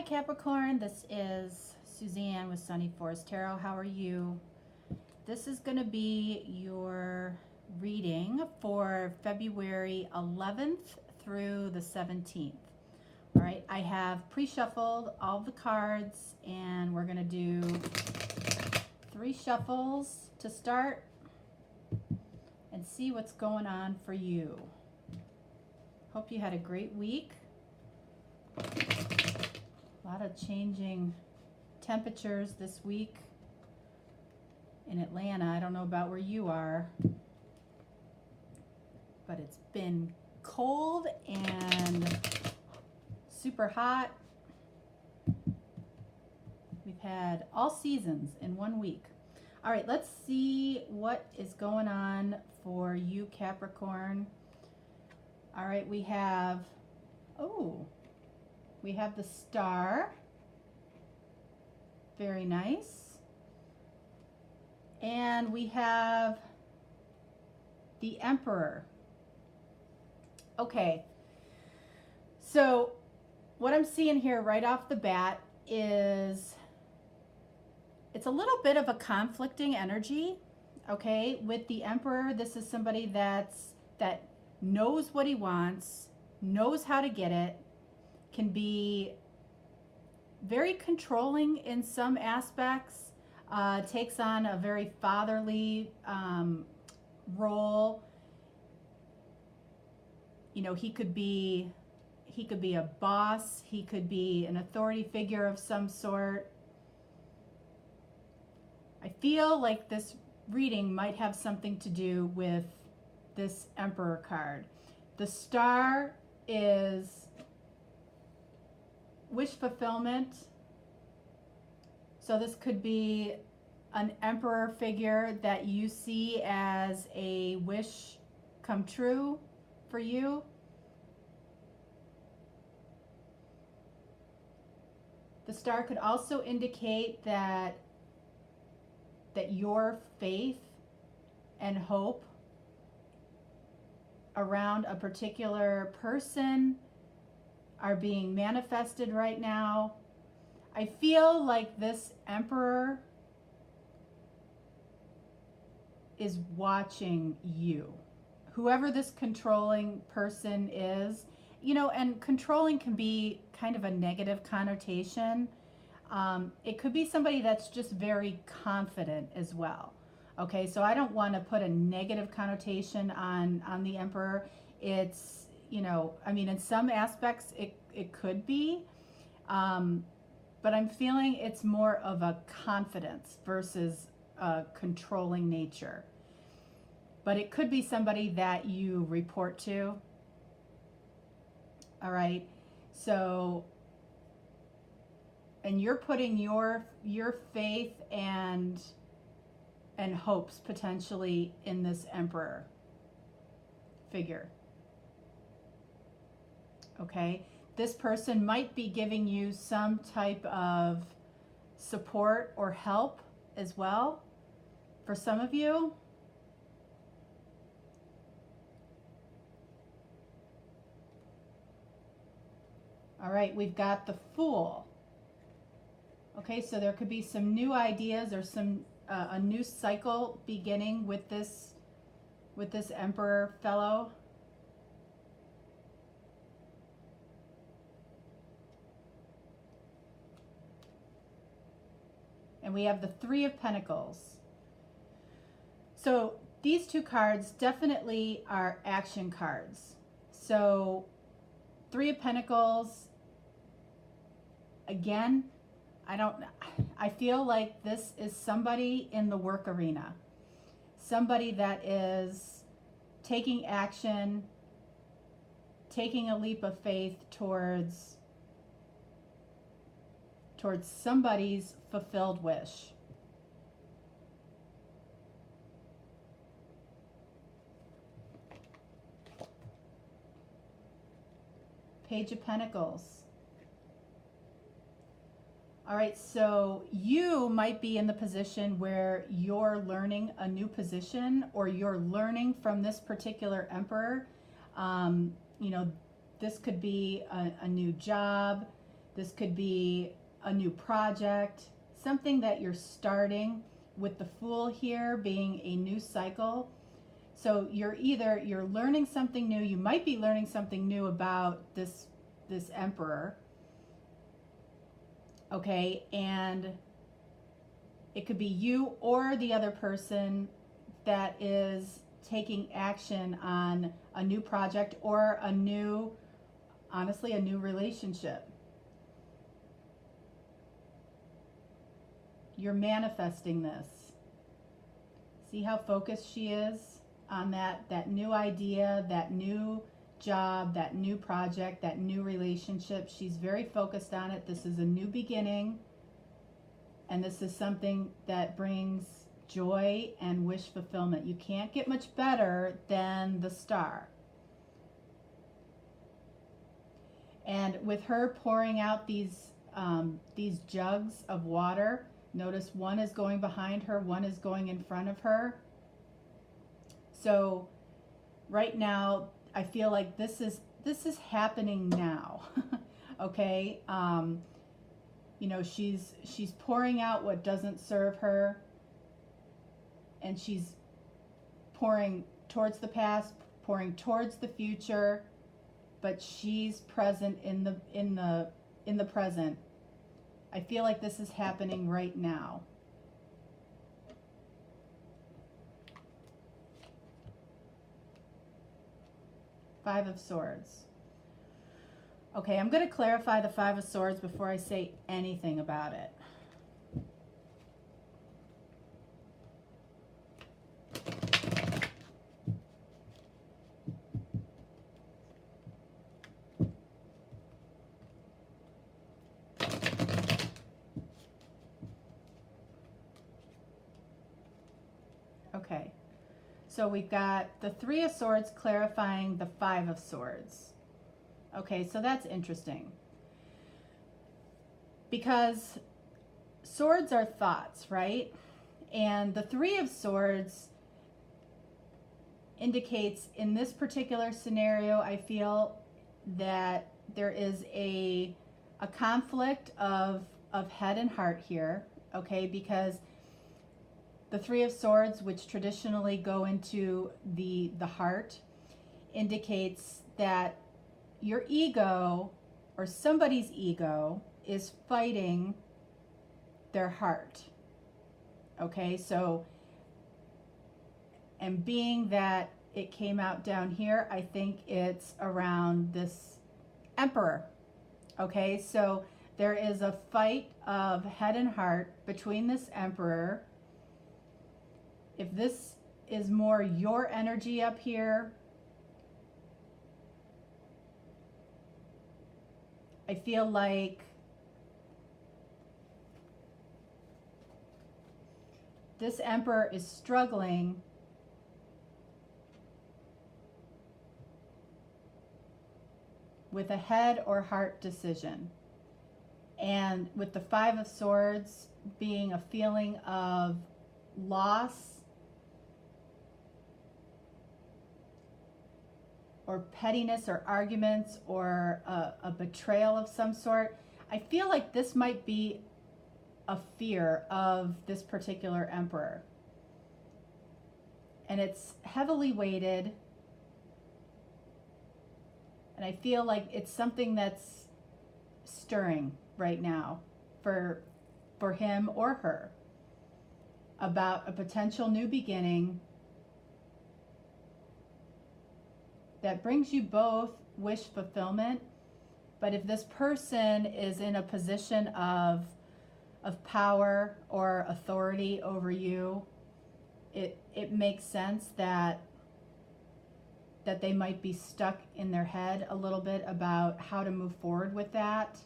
Capricorn, this is Suzanne with Sunny Forest Tarot. How are you? This is going to be your reading for February 11th through the 17th. All right, I have pre-shuffled all the cards and we're going to do 3 shuffles to start and see what's going on for you. Hope you had a great week. A lot of changing temperatures this week in Atlanta. I don't know about where you are, but it's been cold and super hot. We've had all seasons in 1 week. All right, let's see what is going on for you, Capricorn. All right, we have the Star. Very nice. And we have the Emperor. Okay. So what I'm seeing here right off the bat is it's a little bit of a conflicting energy. Okay. With the Emperor, this is somebody that knows what he wants, knows how to get it, can be very controlling in some aspects, takes on a very fatherly role. You know, he could be a boss, he could be an authority figure of some sort. I feel like this reading might have something to do with this Emperor card. The Star is wish fulfillment. So this could be an Emperor figure that you see as a wish come true for you. The Star could also indicate that your faith and hope around a particular person are being manifested right now. I feel like this Emperor is watching you. Whoever this controlling person is, you know, and controlling can be kind of a negative connotation. It could be somebody that's just very confident as well. Okay, so I don't want to put a negative connotation on the Emperor. It's, you know, I mean, in some aspects it could be, but I'm feeling it's more of a confidence versus a controlling nature. But it could be somebody that you report to. All right, so, and you're putting your faith and hopes potentially in this Emperor figure. Okay, this person might be giving you some type of support or help as well for some of you. All right, we've got the Fool. Okay, so there could be some new ideas or some a new cycle beginning with this Emperor fellow. And we have the 3 of Pentacles. So these 2 cards definitely are action cards. So 3 of Pentacles, again, I feel like this is somebody in the work arena. Somebody that is taking action, taking a leap of faith towards somebody's fulfilled wish. Page of Pentacles. All right, so you might be in the position where you're learning a new position, or you're learning from this particular Emperor. You know, this could be a new job. This could be a new project, something that you're starting, with the Fool here being a new cycle. So you're learning something new. You might be learning something new about this Emperor. Okay, and it could be you or the other person that is taking action on a new project or honestly, a new relationship. You're manifesting this. See how focused she is on that new idea, that new job, that new project, that new relationship. She's very focused on it. This is a new beginning, and this is something that brings joy and wish fulfillment. You can't get much better than the Star. And with her pouring out these jugs of water, notice one is going behind her, one is going in front of her. So right now, I feel like this is happening now. Okay, you know, she's pouring out what doesn't serve her, and she's pouring towards the past, pouring towards the future, but she's present in the present. I feel like this is happening right now. Five of Swords. Okay, I'm going to clarify the Five of Swords before I say anything about it. Okay, so we've got the Three of Swords clarifying the Five of Swords. Okay, so that's interesting, because swords are thoughts, right? And the Three of Swords indicates, in this particular scenario, I feel that there is a conflict of head and heart here, okay? Because the Three of Swords, which traditionally go into the heart, indicates that your ego, or somebody's ego, is fighting their heart. Okay, so, and being that it came out down here, I think it's around this Emperor. Okay, so there is a fight of head and heart between this Emperor. If this is more your energy up here, I feel like this Emperor is struggling with a head or heart decision. And with the Five of Swords being a feeling of loss or pettiness or arguments or a betrayal of some sort, I feel like this might be a fear of this particular Emperor. And it's heavily weighted. And I feel like it's something that's stirring right now for him or her, about a potential new beginning that brings you both wish fulfillment. But if this person is in a position of power or authority over you, it makes sense that they might be stuck in their head a little bit about how to move forward with that.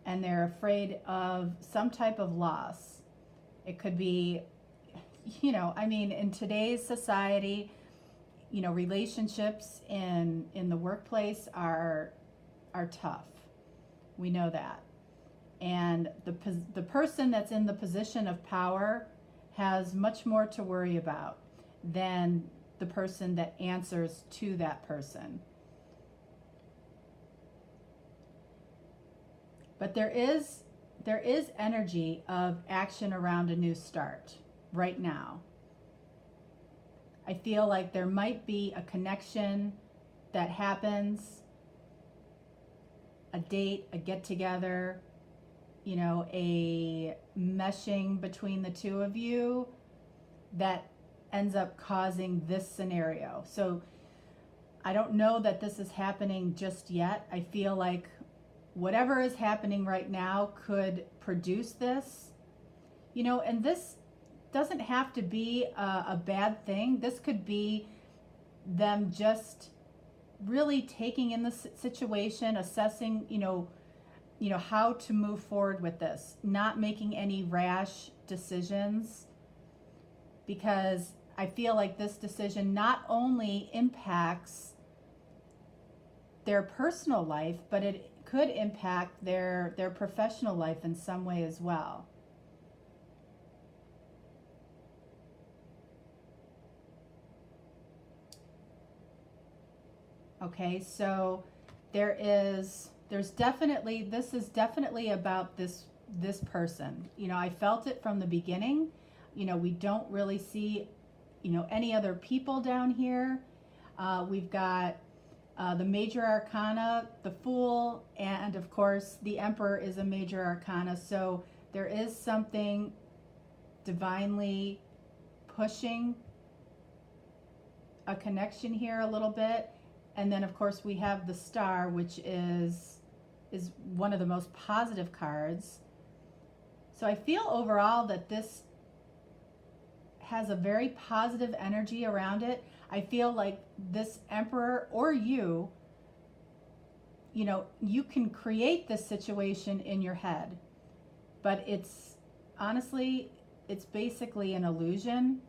And they're afraid of some type of loss. It could be, you know, I mean, in today's society, you know, relationships in the workplace are tough. We know that. And the person that's in the position of power has much more to worry about than the person that answers to that person. But there is energy of action around a new start right now. I feel like there might be a connection that happens, a date, a get together, you know, a meshing between the two of you that ends up causing this scenario. So I don't know that this is happening just yet. I feel like whatever is happening right now could produce this, you know, and this doesn't have to be a bad thing. This could be them just really taking in the situation, assessing, you know, how to move forward with this, not making any rash decisions, because I feel like this decision not only impacts their personal life, but it could impact their professional life in some way as well. Okay, so there's definitely, this is definitely about this person. You know, I felt it from the beginning. You know, we don't really see, you know, any other people down here. We've got the major arcana, the Fool, and of course the Emperor is a major arcana. So there is something divinely pushing a connection here a little bit. And then of course we have the Star, which is one of the most positive cards. So I feel overall that this has a very positive energy around it. I feel like this Emperor or you know, you can create this situation in your head, but it's honestly, it's basically an illusion.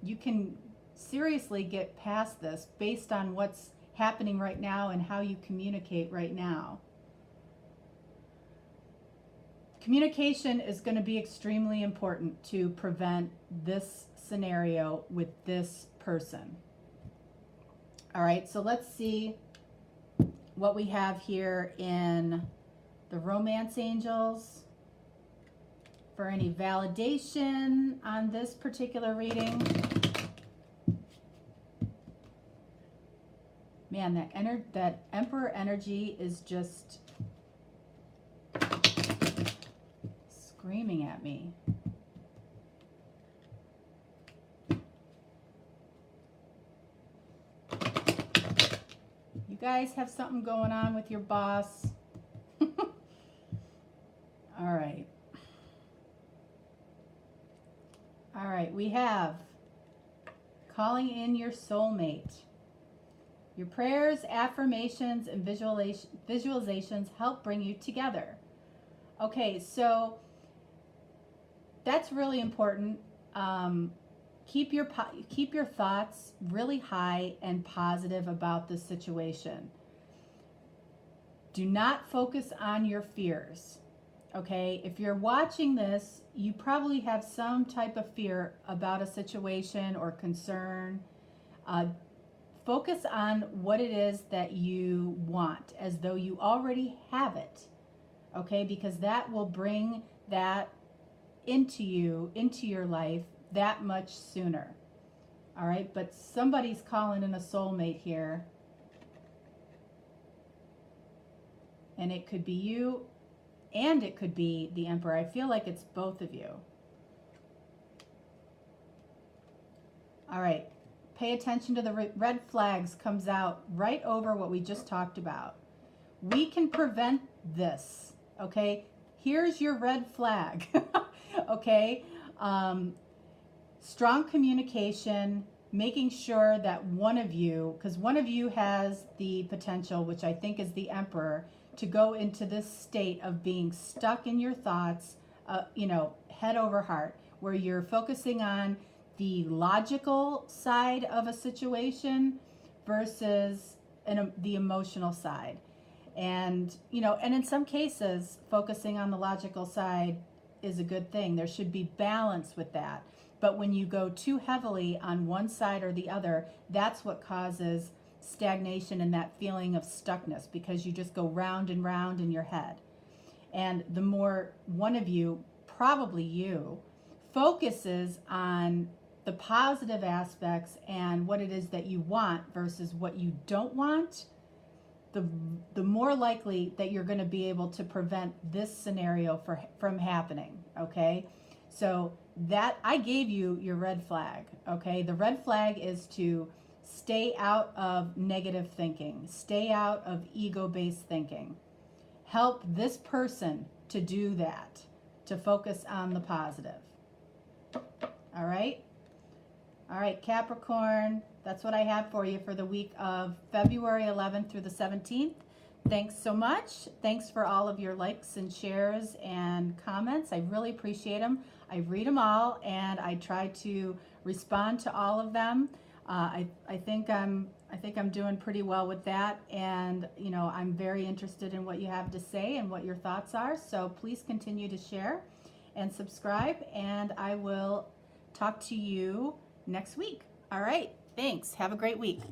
You can seriously get past this based on what's happening right now and how you communicate right now. Communication is going to be extremely important to prevent this scenario with this person. All right, so let's see what we have here in the Romance Angels for any validation on this particular reading. Man, that Emperor energy is just screaming at me. You guys have something going on with your boss. All right. All right, we have calling in your soulmate. Your prayers, affirmations, and visualizations help bring you together. Okay, so that's really important. Keep your thoughts really high and positive about this situation. Do not focus on your fears. Okay, if you're watching this, you probably have some type of fear about a situation or concern. Focus on what it is that you want, as though you already have it. Okay, because that will bring that into your life that much sooner. All right, but somebody's calling in a soulmate here. And it could be you, and it could be the Emperor. I feel like it's both of you. All right, pay attention to the red flags. Comes out right over what we just talked about. We can prevent this, okay? Here's your red flag, okay? Strong communication, making sure that one of you, because one of you has the potential, which I think is the Emperor, to go into this state of being stuck in your thoughts, you know, head over heart, where you're focusing on the logical side of a situation versus the emotional side. And, you know, and in some cases, focusing on the logical side is a good thing. There should be balance with that. But when you go too heavily on one side or the other, that's what causes stagnation and that feeling of stuckness because you just go round and round in your head. And the more one of you, probably you, focuses on the positive aspects and what it is that you want versus what you don't want, the more likely that you're going to be able to prevent this scenario from happening. Okay, so that I gave you your red flag. Okay, the red flag is to stay out of negative thinking, stay out of ego-based thinking. Help this person to do that, to focus on the positive. All right, Capricorn, that's what I have for you for the week of February 11th through the 17th. Thanks so much. Thanks for all of your likes and shares and comments. I really appreciate them. I read them all and I try to respond to all of them. I think I'm doing pretty well with that, and you know, I'm very interested in what you have to say and what your thoughts are. So please continue to share and subscribe, and I will talk to you next week. All right, thanks. Have a great week.